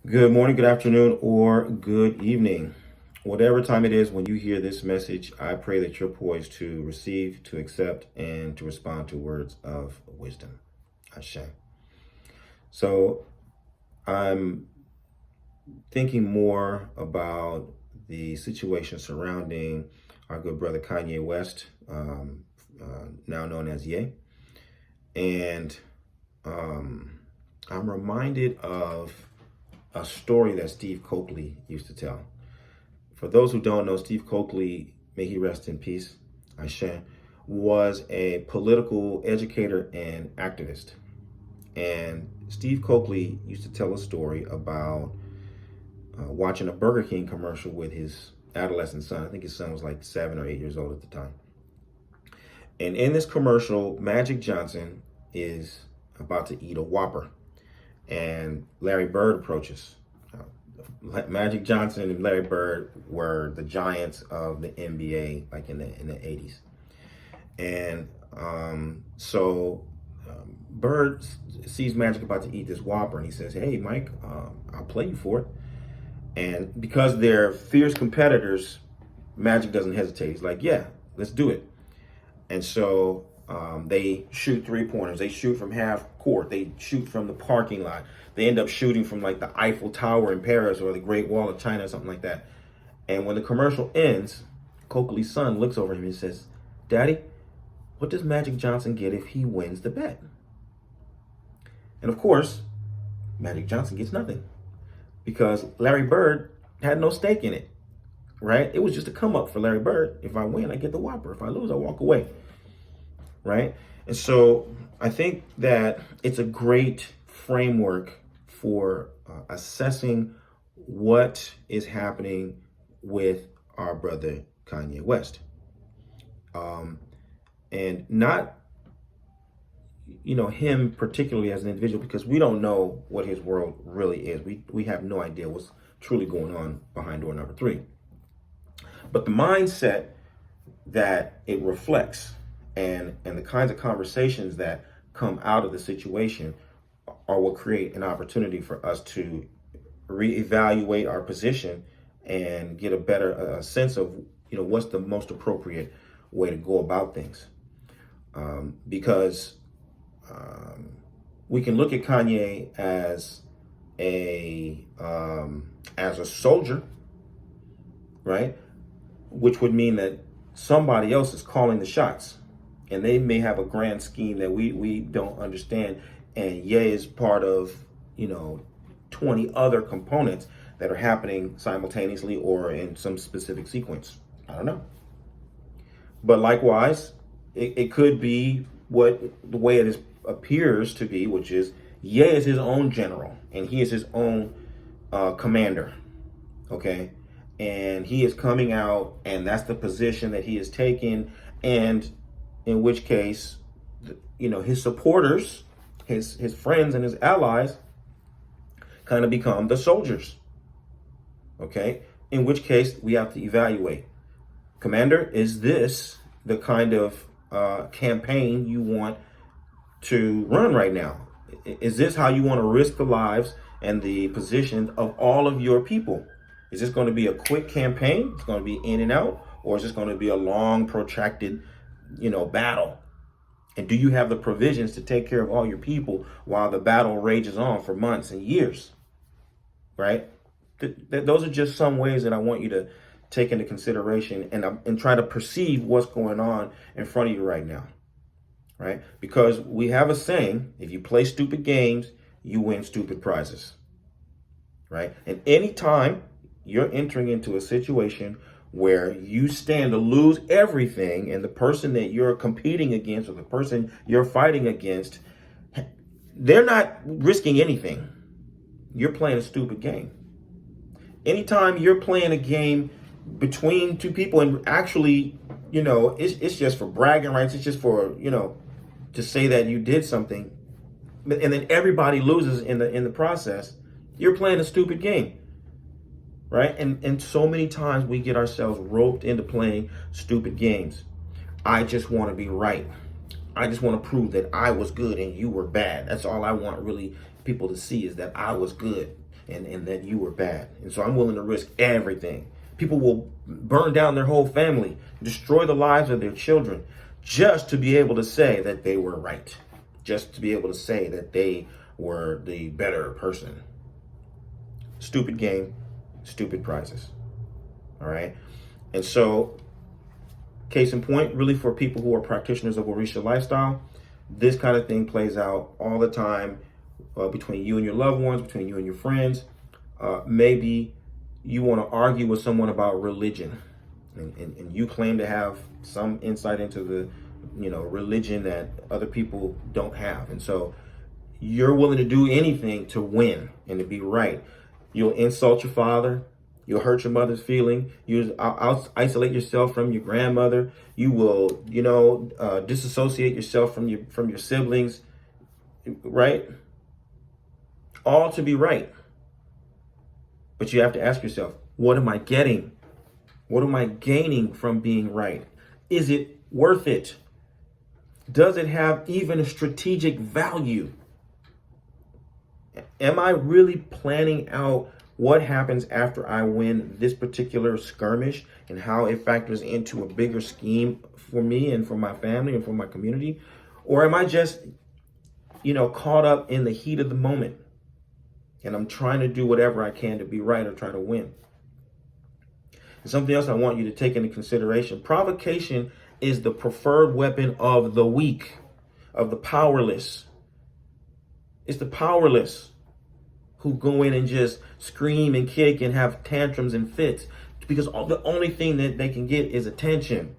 Good morning, good afternoon, or good evening. Whatever time it is when you hear this message, I pray that you're poised to receive, to accept, and to respond to words of wisdom. Ashe. So I'm thinking more about the situation surrounding our good brother Kanye West, now known as Ye. And I'm reminded of a story that Steve Coakley used to tell. For those who don't know, Steve Coakley, may he rest in peace, Ashe, was a political educator and activist. And Steve Coakley used to tell a story about watching a Burger King commercial with his adolescent son. I think his son was like 7 or 8 years old at the time. And in this commercial, Magic Johnson is about to eat a Whopper. And Larry Bird approaches. Magic Johnson and Larry Bird were the giants of the NBA, like in the 80s. And Bird sees Magic about to eat this Whopper, and he says, "Hey, Mike, I'll play you for it." And because they're fierce competitors, Magic doesn't hesitate. He's like, "Yeah, let's do it." And so they shoot 3-pointers. They shoot from half court. They shoot from the parking lot. They end up shooting from like the Eiffel Tower in Paris or the Great Wall of China or something like that. And when the commercial ends, Coakley's son looks over him and says, "Daddy, what does Magic Johnson get if he wins the bet?" And of course, Magic Johnson gets nothing because Larry Bird had no stake in it, right? It was just a come up for Larry Bird. If I win, I get the Whopper. If I lose, I walk away, right? And so I think that it's a great framework for assessing what is happening with our brother Kanye West. And not, him particularly as an individual, because we don't know what his world really is. We have no idea what's truly going on behind door number 3. But the mindset that it reflects and the kinds of conversations that come out of the situation are what create an opportunity for us to reevaluate our position and get a better sense of what's the most appropriate way to go about things, because we can look at Kanye as a soldier, right? Which would mean that somebody else is calling the shots, and they may have a grand scheme that we don't understand, and Ye is part of 20 other components that are happening simultaneously or in some specific sequence. I don't know. But likewise, it could be the way it appears to be, which is Ye is his own general and he is his own commander. Okay. And he is coming out, and that's the position that he is taking. And in which case, his supporters, his friends and his allies kind of become the soldiers. Okay. In which case we have to evaluate. Commander, is this the kind of campaign you want to run right now? Is this how you want to risk the lives and the positions of all of your people? Is this going to be a quick campaign? It's going to be in and out, or is this going to be a long, protracted, battle? And do you have the provisions to take care of all your people while the battle rages on for months and years? Right? Those are just some ways that I want you to take into consideration and try to perceive what's going on in front of you right now. Right? Because we have a saying: if you play stupid games, you win stupid prizes. Right? And anytime you're entering into a situation where you stand to lose everything, and the person that you're competing against or the person you're fighting against, they're not risking anything. You're playing a stupid game. Anytime you're playing a game between two people and actually, it's just for bragging rights, it's just for, to say that you did something, and then everybody loses in the process, you're playing a stupid game. Right? And so many times we get ourselves roped into playing stupid games. I just want to be right. I just want to prove that I was good and you were bad. That's all I want really people to see, is that I was good. and that you were bad. And so I'm willing to risk everything. People will burn down their whole family, destroy the lives of their children, just to be able to say that they were right, just to be able to say that they were the better person. Stupid game, stupid prizes. All right. And so, case in point, really for people who are practitioners of Orisha lifestyle, this kind of thing plays out all the time between you and your loved ones, between you and your friends. Maybe you want to argue with someone about religion, and you claim to have some insight into the religion that other people don't have. And so you're willing to do anything to win and to be right. You'll insult your father. You'll hurt your mother's feeling. You'll isolate yourself from your grandmother. You will, disassociate yourself from your siblings, right? All to be right. But you have to ask yourself, what am I getting? What am I gaining from being right? Is it worth it? Does it have even a strategic value? Am I really planning out what happens after I win this particular skirmish and how it factors into a bigger scheme for me and for my family and for my community? Or am I just, caught up in the heat of the moment and I'm trying to do whatever I can to be right or try to win? And something else I want you to take into consideration: provocation is the preferred weapon of the weak, of the powerless. It's the powerless who go in and just scream and kick and have tantrums and fits because the only thing that they can get is attention.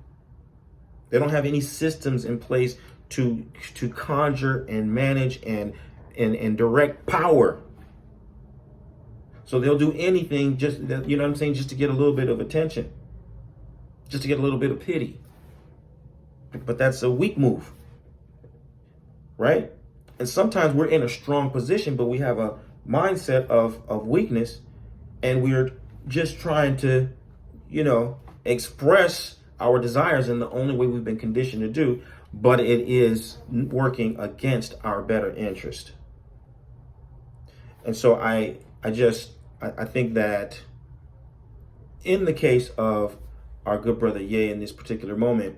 They don't have any systems in place to conjure and manage and direct power. So they'll do anything just to get a little bit of attention, just to get a little bit of pity. But that's a weak move, right? And sometimes we're in a strong position, but we have a mindset of weakness, and we're just trying to, express our desires in the only way we've been conditioned to do, but it is working against our better interest. And so I think that in the case of our good brother Ye in this particular moment,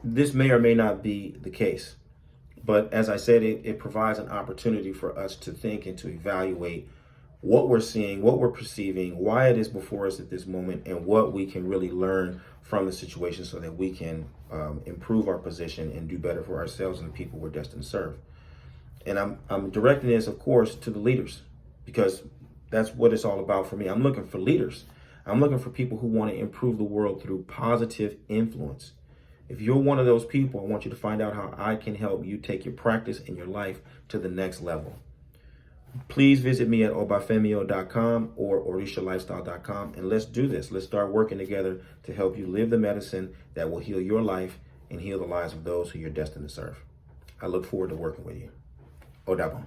this may or may not be the case. But as I said, it provides an opportunity for us to think and to evaluate what we're seeing, what we're perceiving, why it is before us at this moment, and what we can really learn from the situation so that we can improve our position and do better for ourselves and the people we're destined to serve. And I'm directing this, of course, to the leaders, because that's what it's all about for me. I'm looking for leaders. I'm looking for people who want to improve the world through positive influence. If you're one of those people, I want you to find out how I can help you take your practice and your life to the next level. Please visit me at obafemio.com or orishalifestyle.com, and let's do this. Let's start working together to help you live the medicine that will heal your life and heal the lives of those who you're destined to serve. I look forward to working with you. Odabo.